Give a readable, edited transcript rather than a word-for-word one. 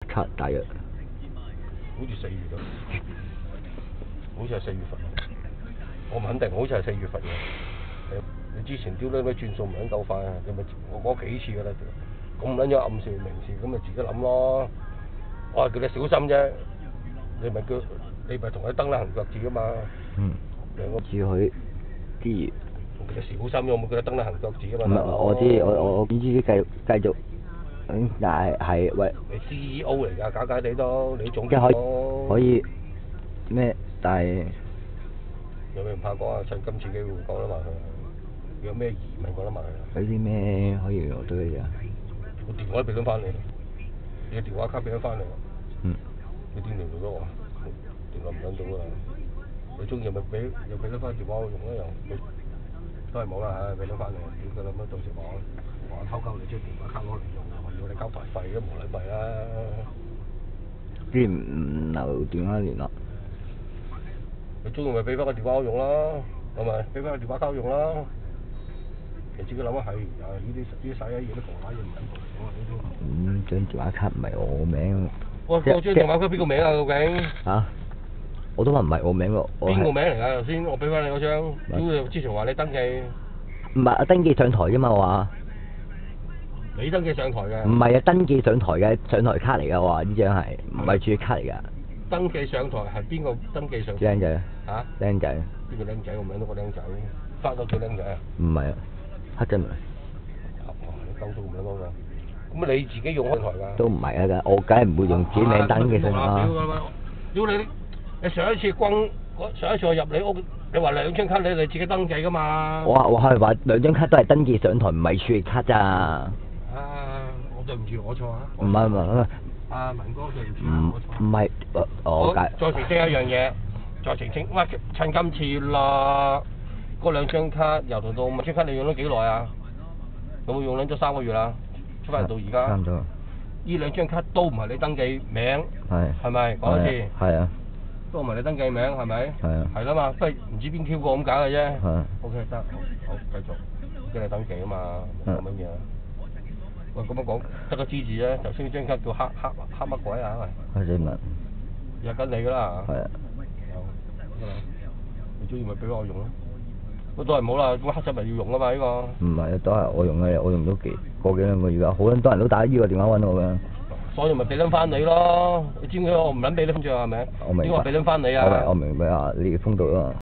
卡大約？好似4月啊，好似係4月份，我唔肯定，好似係4月份嘅。你之前丟呢啲轉數唔撚夠快啊！你咪我講幾次㗎啦，咁撚咗暗示明示，咁咪自己諗咯。我係叫你小心啫，你咪同佢蹬啦行腳趾㗎嘛。嗯。兩個知佢啲。叫你小心，我冇叫你蹬啦行腳趾㗎唔嘛。係我知，我點知繼續，但係喂。你 CEO 嚟㗎，假假地都，你總即係可以咩？但係有咩唔怕講啊？趁今次機會講得埋佢。有咩疑問講得埋佢。有啲咩可以攞到嘅啫？我電話俾咗翻你，你嘅電話卡俾咗翻你。嗯。你點聯絡到我？聯絡唔撚到啊！你中意咪又俾得翻電話我用啦又，都係冇啦嚇，俾咗翻你。點解諗到時我偷鳩你張電話卡攞嚟用，我要你交台費都冇撚費啦。既然唔留電話聯絡，你中意咪俾翻個電話我用啦，係咪？俾翻個電話卡我用啦。你自己諗下係呢啲使嘢都防下嘢唔緊要。張電話卡唔係我名。喂，嗰張電話卡邊個名啊？究竟？嚇！我都話唔係我名喎。邊個名嚟㗎？頭先我俾翻你嗰張，屌你之前話你登記。唔係登記上台啫嘛，我話。你登記上台嘅？唔係啊，登記上台嘅上台卡嚟㗎，我話呢張係唔係主卡嚟㗎？登記上台係邊個登記上台？僆仔。嚇？僆仔。邊個僆仔？我名都個僆仔，發到幾僆仔啊？唔係啊，黑仔明。你鳩到咁樣㗎？咁你自己用開台㗎？都唔係啊，我梗係唔會用自己名登記上啦。屌你上一次我入你屋，你話2張卡你自己登記㗎嘛？我係話2張卡都係登記上台，唔係儲值卡咋。我對唔住，我錯啊。唔係。阿文哥對唔住，我錯。唔係，我解。再澄清一樣嘢，再澄清，喂，趁今次啦，嗰2張卡由頭到尾張卡你用咗幾耐啊？有冇用咗3個月啦？出翻嚟到而家。差唔多。呢2張卡都唔係你登記名。係咪？講一次。係啊。都唔係你登記名係咪？係啊。係啦嘛，不過唔知邊 Q 個咁解嘅啫。係。OK 得，好繼續，叫你登記啊嘛，冇乜嘢。喂，咁樣講得個知字啫，頭先張卡叫黑乜鬼啊？黑仔文。又跟你㗎啦。係啊。你中意咪俾我用咯。不過都係冇啦，咁黑仔文要用啊嘛呢個。唔係啊，都係我用嘅，我用咗個幾兩個月啦，好多人都打呢個電話揾我㗎。所以咪俾撚翻你咯，你知唔知我唔撚俾你封帳係咪？點解俾撚翻你啊？我明白啊，你封到啊。